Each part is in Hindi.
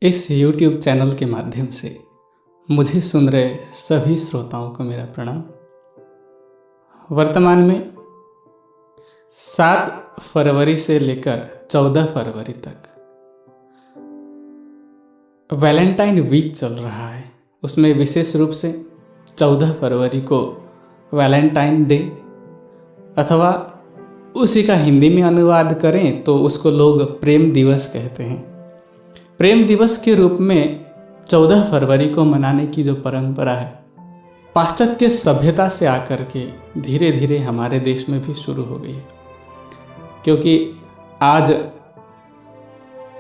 इस YouTube चैनल के माध्यम से मुझे सुन रहे सभी श्रोताओं को मेरा प्रणाम। वर्तमान में 7 फरवरी से लेकर 14 फरवरी तक वैलेंटाइन वीक चल रहा है। उसमें विशेष रूप से 14 फरवरी को वैलेंटाइन डे अथवा उसी का हिंदी में अनुवाद करें तो उसको लोग प्रेम दिवस कहते हैं। प्रेम दिवस के रूप में 14 फरवरी को मनाने की जो परंपरा है, पाश्चात्य सभ्यता से आकर के धीरे धीरे हमारे देश में भी शुरू हो गई है। क्योंकि आज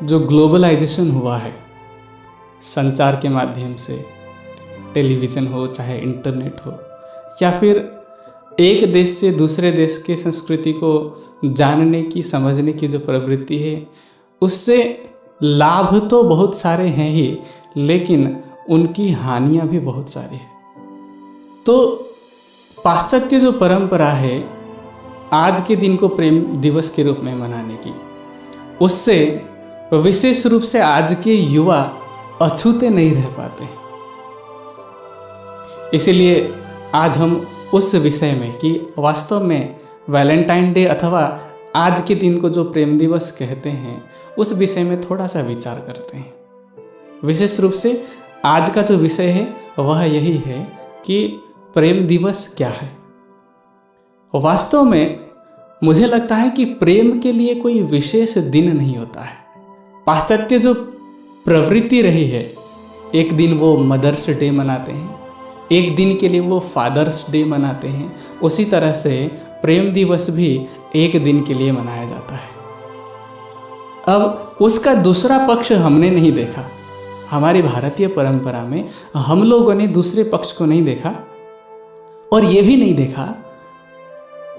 जो ग्लोबलाइजेशन हुआ है, संचार के माध्यम से, टेलीविज़न हो चाहे इंटरनेट हो, या फिर एक देश से दूसरे देश की संस्कृति को जानने की, समझने की जो प्रवृत्ति है, उससे लाभ तो बहुत सारे हैं ही, लेकिन उनकी हानियां भी बहुत सारी हैं। तो पाश्चात्य जो परंपरा है आज के दिन को प्रेम दिवस के रूप में मनाने की, उससे विशेष रूप से आज के युवा अछूते नहीं रह पाते हैं। इसीलिए आज हम उस विषय में कि वास्तव में वैलेंटाइन डे अथवा आज के दिन को जो प्रेम दिवस कहते हैं, उस विषय में थोड़ा सा विचार करते हैं। विशेष रूप से आज का जो विषय है वह यही है कि प्रेम दिवस क्या है। वास्तव में मुझे लगता है कि प्रेम के लिए कोई विशेष दिन नहीं होता है। पाश्चात्य जो प्रवृत्ति रही है, एक दिन वो मदर्स डे मनाते हैं, एक दिन के लिए वो फादर्स डे मनाते हैं, उसी तरह से प्रेम दिवस भी एक दिन के लिए मनाया जाता है। अब उसका दूसरा पक्ष हमने नहीं देखा। हमारी भारतीय परंपरा में हम लोगों ने दूसरे पक्ष को नहीं देखा और ये भी नहीं देखा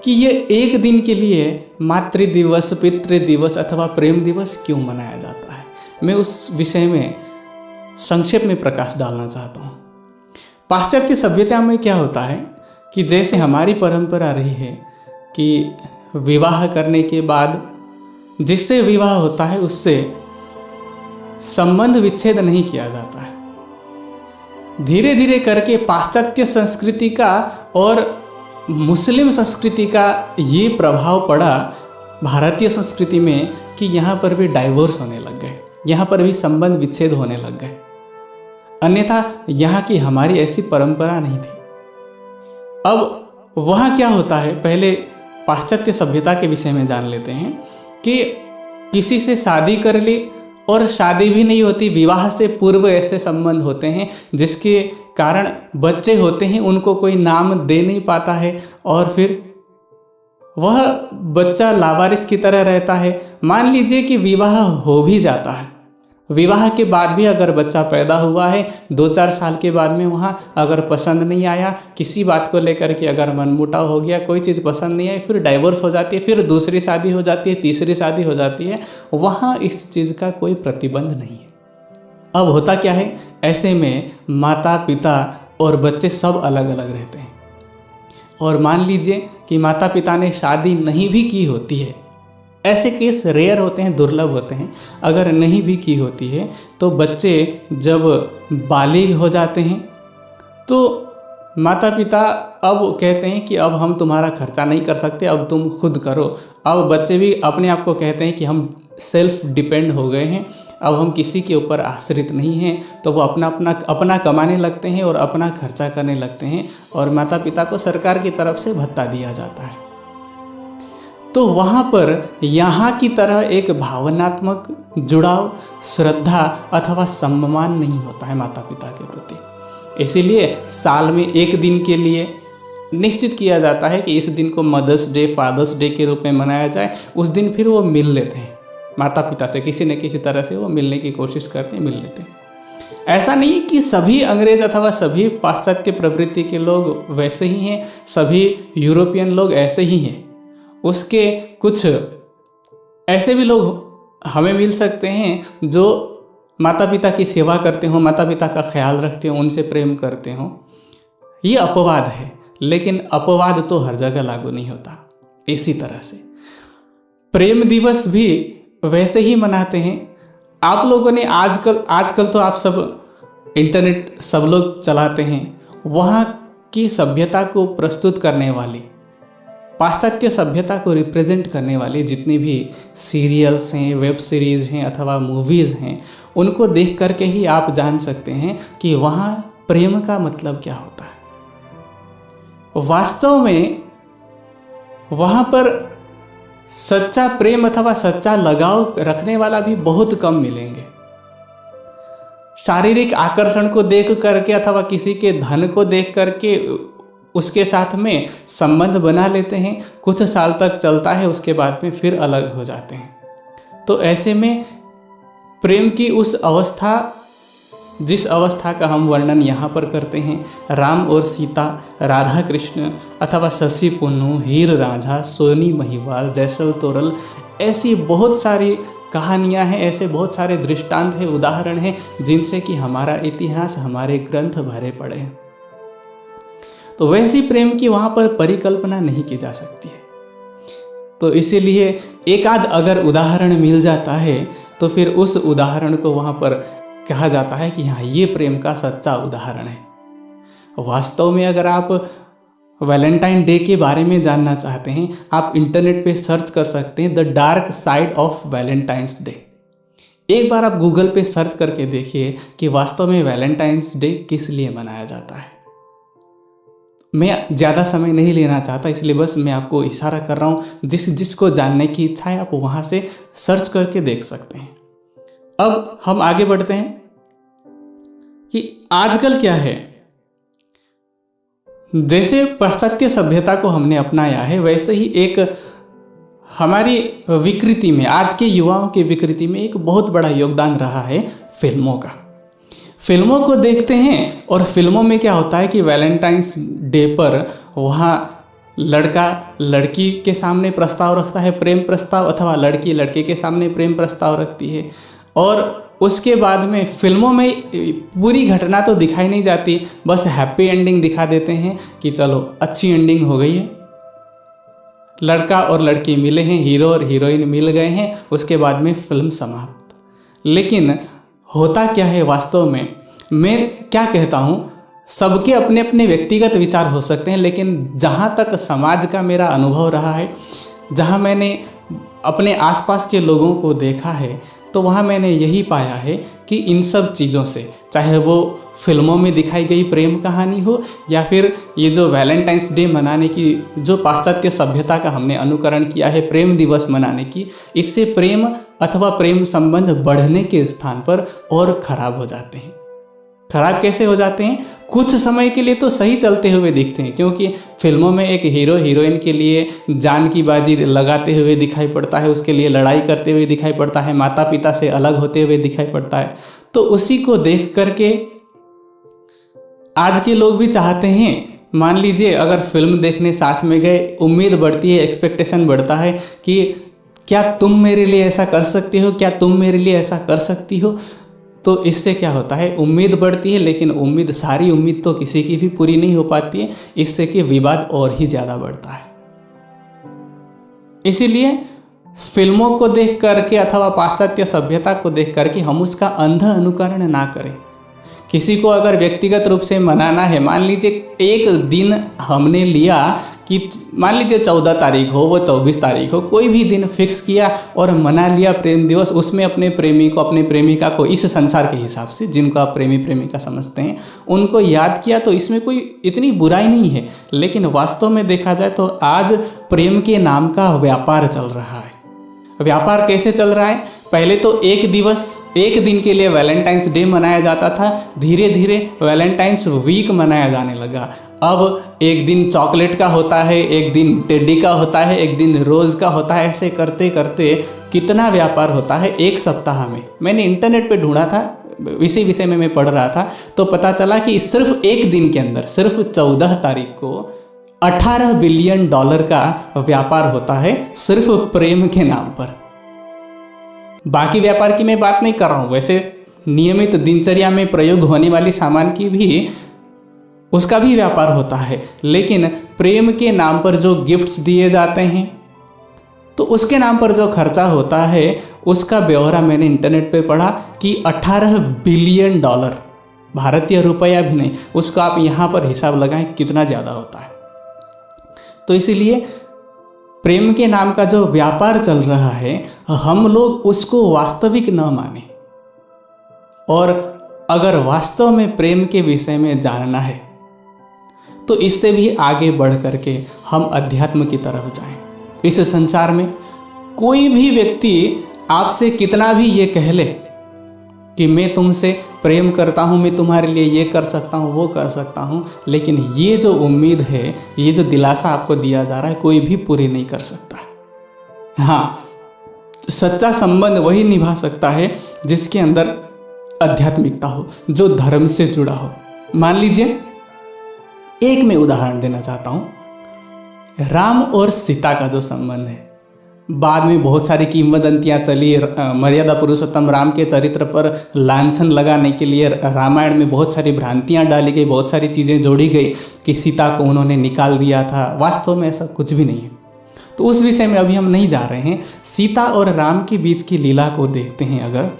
कि ये एक दिन के लिए मातृ दिवस, पितृ दिवस अथवा प्रेम दिवस क्यों मनाया जाता है। मैं उस विषय में संक्षेप में प्रकाश डालना चाहता हूँ। पाश्चात्य सभ्यता में क्या होता है कि जैसे हमारी परंपरा रही है कि विवाह करने के बाद जिससे विवाह होता है उससे संबंध विच्छेद नहीं किया जाता है। धीरे धीरे करके पाश्चात्य संस्कृति का और मुस्लिम संस्कृति का ये प्रभाव पड़ा भारतीय संस्कृति में कि यहाँ पर भी डाइवोर्स होने लग गए, यहाँ पर भी संबंध विच्छेद होने लग गए। अन्यथा यहाँ की हमारी ऐसी परंपरा नहीं थी। अब वहाँ क्या होता है, पहले पाश्चात्य सभ्यता के विषय में जान लेते हैं कि किसी से शादी कर ली और शादी भी नहीं होती, विवाह से पूर्व ऐसे संबंध होते हैं जिसके कारण बच्चे होते हैं, उनको कोई नाम दे नहीं पाता है और फिर वह बच्चा लावारिस की तरह रहता है। मान लीजिए कि विवाह हो भी जाता है, विवाह के बाद भी अगर बच्चा पैदा हुआ है, 2-4 साल के बाद में वहाँ अगर पसंद नहीं आया, किसी बात को लेकर के अगर मनमुटाव हो गया, कोई चीज़ पसंद नहीं आई, फिर डाइवोर्स हो जाती है, फिर दूसरी शादी हो जाती है, तीसरी शादी हो जाती है। वहाँ इस चीज़ का कोई प्रतिबंध नहीं है। अब होता क्या है, ऐसे में माता पिता और बच्चे सब अलग अलग रहते हैं। और मान लीजिए कि माता पिता ने शादी नहीं भी की होती है, ऐसे केस रेयर होते हैं, दुर्लभ होते हैं। अगर नहीं भी की होती है तो बच्चे जब बालिग हो जाते हैं तो माता पिता अब कहते हैं कि अब हम तुम्हारा खर्चा नहीं कर सकते, अब तुम खुद करो। अब बच्चे भी अपने आप को कहते हैं कि हम सेल्फ डिपेंड हो गए हैं, अब हम किसी के ऊपर आश्रित नहीं हैं। तो वो अपना कमाने लगते हैं और अपना खर्चा करने लगते हैं और माता पिता को सरकार की तरफ से भत्ता दिया जाता है। तो वहाँ पर यहाँ की तरह एक भावनात्मक जुड़ाव, श्रद्धा अथवा सम्मान नहीं होता है माता पिता के प्रति। इसीलिए साल में एक दिन के लिए निश्चित किया जाता है कि इस दिन को मदर्स डे, फादर्स डे के रूप में मनाया जाए। उस दिन फिर वो मिल लेते हैं माता पिता से, किसी न किसी तरह से वो मिलने की कोशिश करते हैं, मिल लेते हैं। ऐसा नहीं है कि सभी अंग्रेज अथवा सभी पाश्चात्य प्रवृत्ति के लोग वैसे ही हैं, सभी यूरोपियन लोग ऐसे ही हैं। उसके कुछ ऐसे भी लोग हमें मिल सकते हैं जो माता पिता की सेवा करते हो, माता पिता का ख्याल रखते हो, उनसे प्रेम करते हो। ये अपवाद है, लेकिन अपवाद तो हर जगह लागू नहीं होता। इसी तरह से प्रेम दिवस भी वैसे ही मनाते हैं आप लोगों ने आजकल तो आप सब इंटरनेट सब लोग चलाते हैं, वहाँ की सभ्यता को प्रस्तुत करने वाली, पाश्चात्य सभ्यता को रिप्रेजेंट करने वाले जितने भी सीरियल्स हैं, वेब सीरीज़ हैं अथवा मूवीज़ हैं, उनको देख करके ही आप जान सकते हैं कि वहाँ प्रेम का मतलब क्या होता है। वास्तव में वहाँ पर सच्चा प्रेम अथवा सच्चा लगाव रखने वाला भी बहुत कम मिलेंगे। शारीरिक आकर्षण को देख करके अथवा किसी के धन को देख करके उसके साथ में संबंध बना लेते हैं, कुछ साल तक चलता है, उसके बाद में फिर अलग हो जाते हैं। तो ऐसे में प्रेम की उस अवस्था, जिस अवस्था का हम वर्णन यहाँ पर करते हैं, राम और सीता, राधा कृष्ण अथवा शशि पुन्नू, हीर रांझा, सोनी महिवाल, जैसल तोरल, ऐसी बहुत सारी कहानियाँ हैं, ऐसे बहुत सारे दृष्टांत हैं, उदाहरण हैं, जिनसे कि हमारा इतिहास, हमारे ग्रंथ भरे पड़े हैं। तो वैसी प्रेम की वहाँ पर परिकल्पना नहीं की जा सकती है। तो इसीलिए एक आध अगर उदाहरण मिल जाता है तो फिर उस उदाहरण को वहाँ पर कहा जाता है कि हाँ, ये प्रेम का सच्चा उदाहरण है। वास्तव में अगर आप वैलेंटाइन डे के बारे में जानना चाहते हैं, आप इंटरनेट पे सर्च कर सकते हैं the dark side of Valentine's day. एक बार आप गूगल पे सर्च करके देखिए कि वास्तव में वैलेंटाइंस डे किस लिए मनाया जाता है। मैं ज़्यादा समय नहीं लेना चाहता, इसलिए बस मैं आपको इशारा कर रहा हूँ, जिसको जानने की इच्छा है आप वहाँ से सर्च करके देख सकते हैं। अब हम आगे बढ़ते हैं कि आजकल क्या है। जैसे पाश्चात्य सभ्यता को हमने अपनाया है, वैसे ही एक हमारी विकृति में, आज के युवाओं की विकृति में एक बहुत बड़ा योगदान रहा है फिल्मों का। फिल्मों को देखते हैं और फिल्मों में क्या होता है कि वैलेंटाइंस डे पर वहाँ लड़का लड़की के सामने प्रस्ताव रखता है, प्रेम प्रस्ताव, अथवा लड़की लड़के के सामने प्रेम प्रस्ताव रखती है। और उसके बाद में फिल्मों में पूरी घटना तो दिखाई नहीं जाती, बस हैप्पी एंडिंग दिखा देते हैं कि चलो अच्छी एंडिंग हो गई है, लड़का और लड़की मिले हैं, हीरो और हीरोइन मिल गए हैं, उसके बाद में फिल्म समाप्त। लेकिन होता क्या है वास्तव में, मैं क्या कहता हूँ, सबके अपने अपने व्यक्तिगत विचार हो सकते हैं, लेकिन जहाँ तक समाज का मेरा अनुभव रहा है, जहाँ मैंने अपने आसपास के लोगों को देखा है, तो वहाँ मैंने यही पाया है कि इन सब चीज़ों से, चाहे वो फिल्मों में दिखाई गई प्रेम कहानी हो या फिर ये जो वैलेंटाइंस डे मनाने की जो पाश्चात्य सभ्यता का हमने अनुकरण किया है प्रेम दिवस मनाने की, इससे प्रेम अथवा प्रेम संबंध बढ़ने के स्थान पर और खराब हो जाते हैं। खराब कैसे हो जाते हैं? कुछ समय के लिए तो सही चलते हुए दिखते हैं, क्योंकि फिल्मों में एक हीरो हीरोइन के लिए जान की बाजी लगाते हुए दिखाई पड़ता है, उसके लिए लड़ाई करते हुए दिखाई पड़ता है, माता पिता से अलग होते हुए दिखाई पड़ता है। तो उसी को देख करके आज के लोग भी चाहते हैं, मान लीजिए अगर फिल्म देखने साथ में गए, उम्मीद बढ़ती है, एक्सपेक्टेशन बढ़ता है कि क्या तुम मेरे लिए ऐसा कर सकते हो, क्या तुम मेरे लिए ऐसा कर सकती हो। तो इससे क्या होता है, उम्मीद बढ़ती है, लेकिन सारी उम्मीद तो किसी की भी पूरी नहीं हो पाती है, इससे कि विवाद और ही ज़्यादा बढ़ता है। इसीलिए फिल्मों को देख करके अथवा पाश्चात्य सभ्यता को देख करके हम उसका अंधा अनुकरण ना करें। किसी को अगर व्यक्तिगत रूप से मनाना है, मान लीजिए एक दिन हमने लिया कि मान लीजिए 14 तारीख हो, वो 24 तारीख हो, कोई भी दिन फिक्स किया और मना लिया प्रेम दिवस, उसमें अपने प्रेमी को, अपने प्रेमिका को इस संसार के हिसाब से जिनको आप प्रेमी प्रेमिका समझते हैं उनको याद किया, तो इसमें कोई इतनी बुराई नहीं है। लेकिन वास्तव में देखा जाए तो आज प्रेम के नाम का व्यापार चल रहा है। व्यापार कैसे चल रहा है? पहले तो एक दिन के लिए वैलेंटाइंस डे मनाया जाता था, धीरे धीरे वैलेंटाइंस वीक मनाया जाने लगा। अब एक दिन चॉकलेट का होता है, एक दिन टेडी का होता है, एक दिन रोज़ का होता है, ऐसे करते करते कितना व्यापार होता है एक सप्ताह में। मैंने इंटरनेट पे ढूंढा था, इसी विषय में मैं पढ़ रहा था, तो पता चला कि सिर्फ एक दिन के अंदर, सिर्फ 14 तारीख को $18 बिलियन का व्यापार होता है सिर्फ प्रेम के नाम पर। बाकी व्यापार की मैं बात नहीं कर रहा हूँ, वैसे नियमित दिनचर्या में प्रयोग होने वाली सामान की भी, उसका भी व्यापार होता है। लेकिन प्रेम के नाम पर जो गिफ्ट्स दिए जाते हैं, तो उसके नाम पर जो खर्चा होता है उसका ब्यौरा मैंने इंटरनेट पे पढ़ा कि 18 बिलियन डॉलर, भारतीय रुपया भी नहीं, उसको आप यहाँ पर हिसाब लगाएं कितना ज़्यादा होता है। तो इसीलिए प्रेम के नाम का जो व्यापार चल रहा है, हम लोग उसको वास्तविक न माने, और अगर वास्तव में प्रेम के विषय में जानना है तो इससे भी आगे बढ़ करके हम अध्यात्म की तरफ जाएं। इस संसार में कोई भी व्यक्ति आपसे कितना भी ये कह ले कि मैं तुमसे प्रेम करता हूँ, मैं तुम्हारे लिए ये कर सकता हूँ, वो कर सकता हूँ, लेकिन ये जो उम्मीद है, ये जो दिलासा आपको दिया जा रहा है, कोई भी पूरी नहीं कर सकता। हाँ, सच्चा संबंध वही निभा सकता है जिसके अंदर आध्यात्मिकता हो, जो धर्म से जुड़ा हो। मान लीजिए, एक मैं उदाहरण देना चाहता हूँ, राम और सीता का जो संबंध है। बाद में बहुत सारी किंवदंतियाँ चली, मर्यादा पुरुषोत्तम राम के चरित्र पर लांछन लगाने के लिए रामायण में बहुत सारी भ्रांतियाँ डाली गई, बहुत सारी चीज़ें जोड़ी गई कि सीता को उन्होंने निकाल दिया था। वास्तव में ऐसा कुछ भी नहीं है। तो उस विषय में अभी हम नहीं जा रहे हैं। सीता और राम के बीच की लीला को देखते हैं अगर,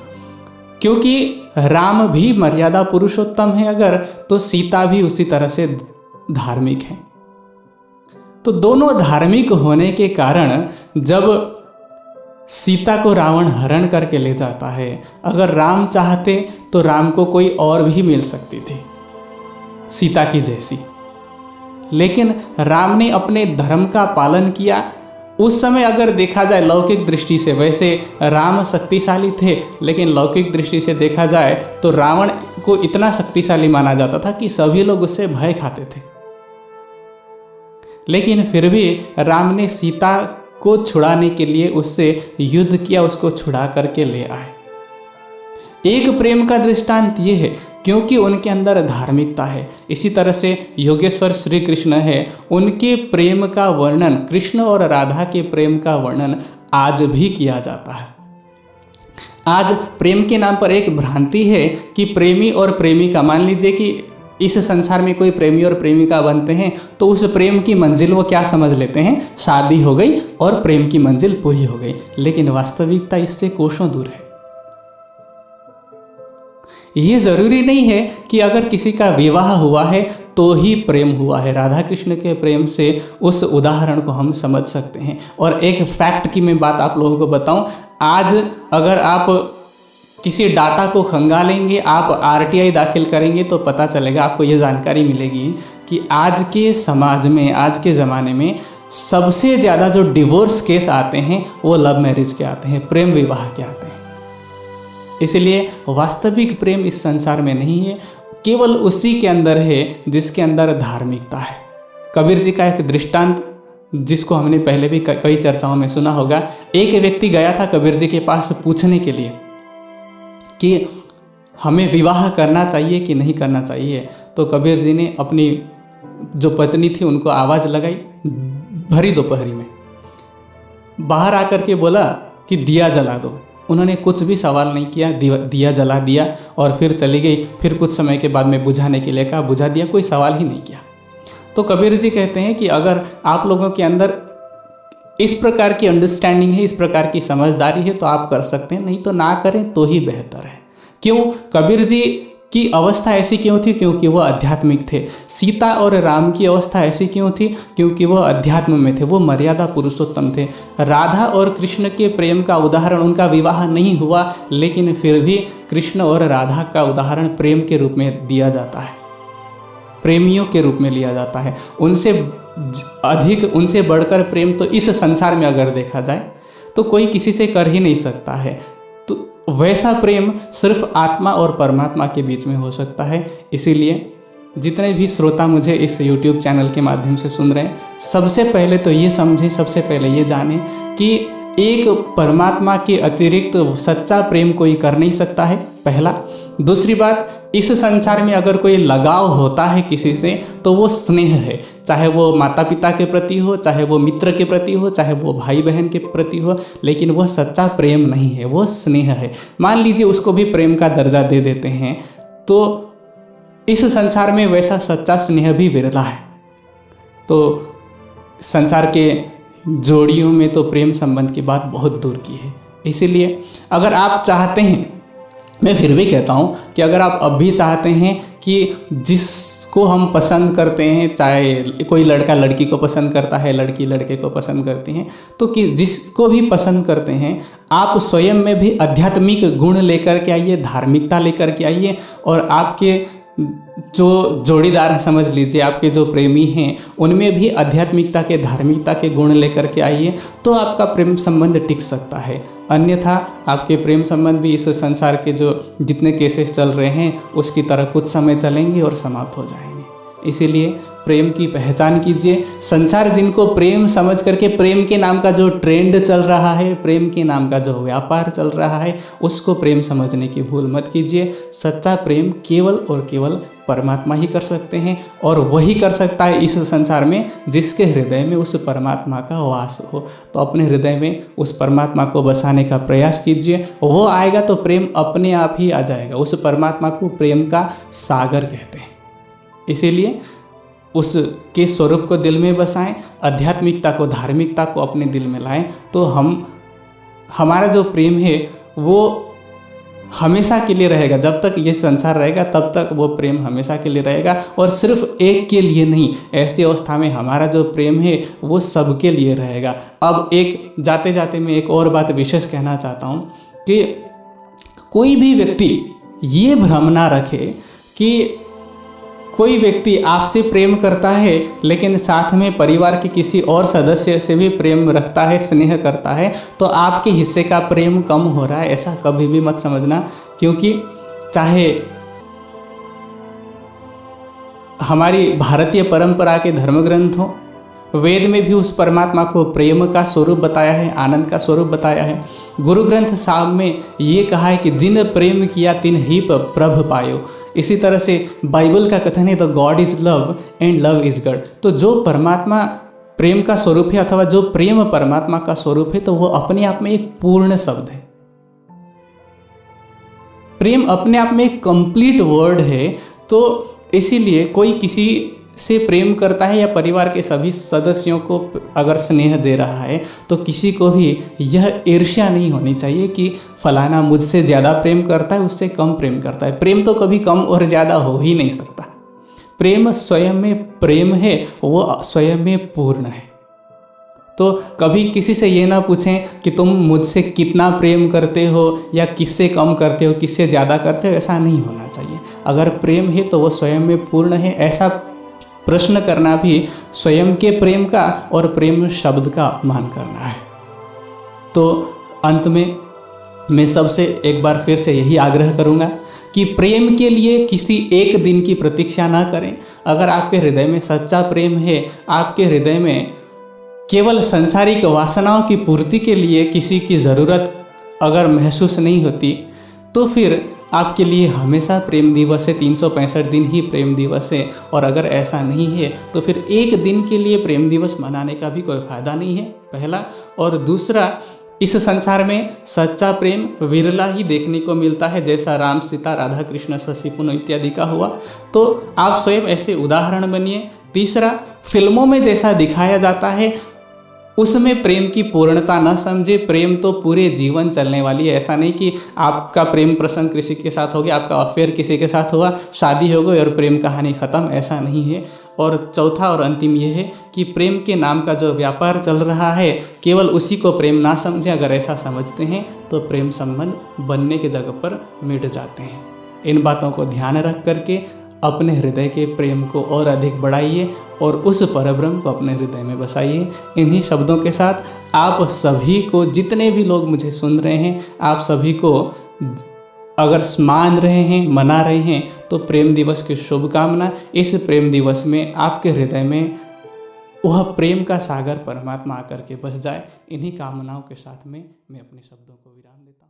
क्योंकि राम भी मर्यादा पुरुषोत्तम है अगर, तो सीता भी उसी तरह से धार्मिक है। तो दोनों धार्मिक होने के कारण जब सीता को रावण हरण करके ले जाता है, अगर राम चाहते तो राम को कोई और भी मिल सकती थी सीता की जैसी, लेकिन राम ने अपने धर्म का पालन किया। उस समय अगर देखा जाए लौकिक दृष्टि से, वैसे राम शक्तिशाली थे, लेकिन लौकिक दृष्टि से देखा जाए तो रावण को इतना शक्तिशाली माना जाता था कि सभी लोग उससे भय खाते थे। लेकिन फिर भी राम ने सीता को छुड़ाने के लिए उससे युद्ध किया, उसको छुड़ा करके ले आए। एक प्रेम का दृष्टांत ये है क्योंकि उनके अंदर धार्मिकता है। इसी तरह से योगेश्वर श्री कृष्ण है, उनके प्रेम का वर्णन, कृष्ण और राधा के प्रेम का वर्णन आज भी किया जाता है। आज प्रेम के नाम पर एक भ्रांति है कि प्रेमी और प्रेमिका, मान लीजिए कि इस संसार में कोई प्रेमी और प्रेमिका बनते हैं तो उस प्रेम की मंजिल वो क्या समझ लेते हैं, शादी हो गई और प्रेम की मंजिल पूरी हो गई। लेकिन वास्तविकता इससे कोसों दूर है। ये जरूरी नहीं है कि अगर किसी का विवाह हुआ है तो ही प्रेम हुआ है। राधा कृष्ण के प्रेम से उस उदाहरण को हम समझ सकते हैं। और एक फैक्ट की मैं बात आप लोगों को बताऊं, आज अगर आप किसी डाटा को खंगालेंगे, आप आरटीआई दाखिल करेंगे तो पता चलेगा, आपको ये जानकारी मिलेगी कि आज के समाज में, आज के ज़माने में सबसे ज़्यादा जो डिवोर्स केस आते हैं वो लव मैरिज के आते हैं, प्रेम विवाह के आते हैं। इसलिए वास्तविक प्रेम इस संसार में नहीं है, केवल उसी के अंदर है जिसके अंदर धार्मिकता है। कबीर जी का एक दृष्टांत जिसको हमने पहले भी कई चर्चाओं में सुना होगा। एक व्यक्ति गया था कबीर जी के पास पूछने के लिए कि हमें विवाह करना चाहिए कि नहीं करना चाहिए। तो कबीर जी ने अपनी जो पत्नी थी उनको आवाज़ लगाई भरी दोपहरी में, बाहर आकर के बोला कि दिया जला दो। उन्होंने कुछ भी सवाल नहीं किया, दिया जला दिया और फिर चली गई। फिर कुछ समय के बाद में बुझाने के लिए कहा, बुझा दिया, कोई सवाल ही नहीं किया। तो कबीर जी कहते हैं कि अगर आप लोगों के अंदर इस प्रकार की अंडरस्टैंडिंग है, इस प्रकार की समझदारी है तो आप कर सकते हैं, नहीं तो ना करें तो ही बेहतर है। क्यों? कबीर जी की अवस्था ऐसी क्यों थी? क्योंकि वह आध्यात्मिक थे। सीता और राम की अवस्था ऐसी क्यों थी? क्योंकि वह अध्यात्म में थे, वो मर्यादा पुरुषोत्तम थे। राधा और कृष्ण के प्रेम का उदाहरण, उनका विवाह नहीं हुआ लेकिन फिर भी कृष्ण और राधा का उदाहरण प्रेम के रूप में दिया जाता है, प्रेमियों के रूप में लिया जाता है। उनसे अधिक, उनसे बढ़कर प्रेम तो इस संसार में अगर देखा जाए तो कोई किसी से कर ही नहीं सकता है। तो वैसा प्रेम सिर्फ आत्मा और परमात्मा के बीच में हो सकता है। इसीलिए जितने भी श्रोता मुझे इस YouTube चैनल के माध्यम से सुन रहे हैं, सबसे पहले तो ये समझें, सबसे पहले ये जानें कि एक परमात्मा के अतिरिक्त सच्चा प्रेम कोई कर नहीं सकता है, पहला। दूसरी बात, इस संसार में अगर कोई लगाव होता है किसी से तो वो स्नेह है, चाहे वो माता पिता के प्रति हो, चाहे वो मित्र के प्रति हो, चाहे वो भाई बहन के प्रति हो, लेकिन वो सच्चा प्रेम नहीं है, वो स्नेह है। मान लीजिए उसको भी प्रेम का दर्जा दे देते हैं तो इस संसार में वैसा सच्चा स्नेह भी विरला है। तो संसार के जोड़ियों में तो प्रेम संबंध की बात बहुत दूर की है। इसीलिए अगर आप चाहते हैं, मैं फिर भी कहता हूँ कि अगर आप अब भी चाहते हैं कि जिसको हम पसंद करते हैं, चाहे कोई लड़का लड़की को पसंद करता है, लड़की लड़के को पसंद करती हैं, तो कि जिसको भी पसंद करते हैं आप स्वयं में भी आध्यात्मिक गुण लेकर के आइए, धार्मिकता लेकर के आइए, और आपके जो जोड़ीदार समझ लीजिए, आपके जो प्रेमी हैं उनमें भी आध्यात्मिकता के, धार्मिकता के गुण लेकर के आइए, तो आपका प्रेम संबंध टिक सकता है। अन्यथा आपके प्रेम संबंध भी इस संसार के जो जितने केसेस चल रहे हैं उसकी तरह कुछ समय चलेंगे और समाप्त हो जाएंगे। इसीलिए प्रेम की पहचान कीजिए। संसार जिनको प्रेम समझ करके, प्रेम के नाम का जो ट्रेंड चल रहा है, प्रेम के नाम का जो व्यापार चल रहा है, उसको प्रेम समझने की भूल मत कीजिए। सच्चा प्रेम केवल और केवल परमात्मा ही कर सकते हैं, और वही कर सकता है इस संसार में जिसके हृदय में उस परमात्मा का वास हो। तो अपने हृदय में उस परमात्मा को बसाने का प्रयास कीजिए, वो आएगा तो प्रेम अपने आप ही आ जाएगा। उस परमात्मा को प्रेम का सागर कहते हैं। इसीलिए उसके स्वरूप को दिल में बसाएं, आध्यात्मिकता को, धार्मिकता को अपने दिल में लाएं, तो हमारा जो प्रेम है वो हमेशा के लिए रहेगा। जब तक ये संसार रहेगा तब तक वो प्रेम हमेशा के लिए रहेगा, और सिर्फ एक के लिए नहीं। ऐसी अवस्था में हमारा जो प्रेम है वो सबके लिए रहेगा। अब एक जाते जाते मैं एक और बात विशेष कहना चाहता हूँ कि कोई भी व्यक्ति ये भ्रम ना रखे कि कोई व्यक्ति आपसे प्रेम करता है लेकिन साथ में परिवार के किसी और सदस्य से भी प्रेम रखता है, स्नेह करता है, तो आपके हिस्से का प्रेम कम हो रहा है, ऐसा कभी भी मत समझना। क्योंकि चाहे हमारी भारतीय परंपरा के धर्म ग्रंथ हो, वेद में भी उस परमात्मा को प्रेम का स्वरूप बताया है, आनंद का स्वरूप बताया है। गुरु ग्रंथ साहब में ये कहा है कि जिन प्रेम किया तिन ही प्रभ पायो। इसी तरह से बाइबल का कथन है, the God is love and love is God. तो जो परमात्मा प्रेम का स्वरूप है, अथवा जो प्रेम परमात्मा का स्वरूप है, तो वो अपने आप में एक पूर्ण शब्द है। प्रेम अपने आप में एक कंप्लीट वर्ड है। तो इसीलिए कोई किसी से प्रेम करता है या परिवार के सभी सदस्यों को अगर स्नेह दे रहा है, तो किसी को भी यह ईर्ष्या नहीं होनी चाहिए कि फलाना मुझसे ज़्यादा प्रेम करता है, उससे कम प्रेम करता है। प्रेम तो कभी कम और ज़्यादा हो ही नहीं सकता। प्रेम स्वयं में प्रेम है, वो स्वयं में पूर्ण है। तो कभी किसी से ये ना पूछें कि तुम मुझसे कितना प्रेम करते हो या किससे कम करते हो, किससे ज़्यादा करते हो, ऐसा नहीं होना चाहिए। अगर प्रेम है तो वो स्वयं में पूर्ण है। ऐसा प्रश्न करना भी स्वयं के प्रेम का और प्रेम शब्द का अपमान करना है। तो अंत में मैं सबसे एक बार फिर से यही आग्रह करूँगा कि प्रेम के लिए किसी एक दिन की प्रतीक्षा ना करें। अगर आपके हृदय में सच्चा प्रेम है, आपके हृदय में केवल सांसारिक वासनाओं की पूर्ति के लिए किसी की ज़रूरत अगर महसूस नहीं होती, तो फिर आपके लिए हमेशा प्रेम दिवस है, 365 दिन ही प्रेम दिवस है। और अगर ऐसा नहीं है तो फिर एक दिन के लिए प्रेम दिवस मनाने का भी कोई फ़ायदा नहीं है, पहला। और दूसरा, इस संसार में सच्चा प्रेम विरला ही देखने को मिलता है, जैसा राम सीता, राधा कृष्ण, शशि पुन इत्यादि का हुआ। तो आप स्वयं ऐसे उदाहरण बनिए। तीसरा, फिल्मों में जैसा दिखाया जाता है उसमें प्रेम की पूर्णता न समझे। प्रेम तो पूरे जीवन चलने वाली है। ऐसा नहीं कि आपका प्रेम प्रसंग किसी के साथ हो गया, आपका अफेयर किसी के साथ हुआ, शादी हो गई और प्रेम कहानी ख़त्म, ऐसा नहीं है। और चौथा और अंतिम ये है कि प्रेम के नाम का जो व्यापार चल रहा है, केवल उसी को प्रेम ना समझें। अगर ऐसा समझते हैं तो प्रेम संबंध बनने के जगह पर मिट जाते हैं। इन बातों को ध्यान रख करके अपने हृदय के प्रेम को और अधिक बढ़ाइए और उस परब्रह्म को अपने हृदय में बसाइए। इन्हीं शब्दों के साथ आप सभी को, जितने भी लोग मुझे सुन रहे हैं, आप सभी को अगर मान रहे हैं, मना रहे हैं, तो प्रेम दिवस की शुभकामना। इस प्रेम दिवस में आपके हृदय में वह प्रेम का सागर परमात्मा आकर के बस जाए। इन्हीं कामनाओं के साथ में मैं अपने शब्दों को विराम देता हूँ।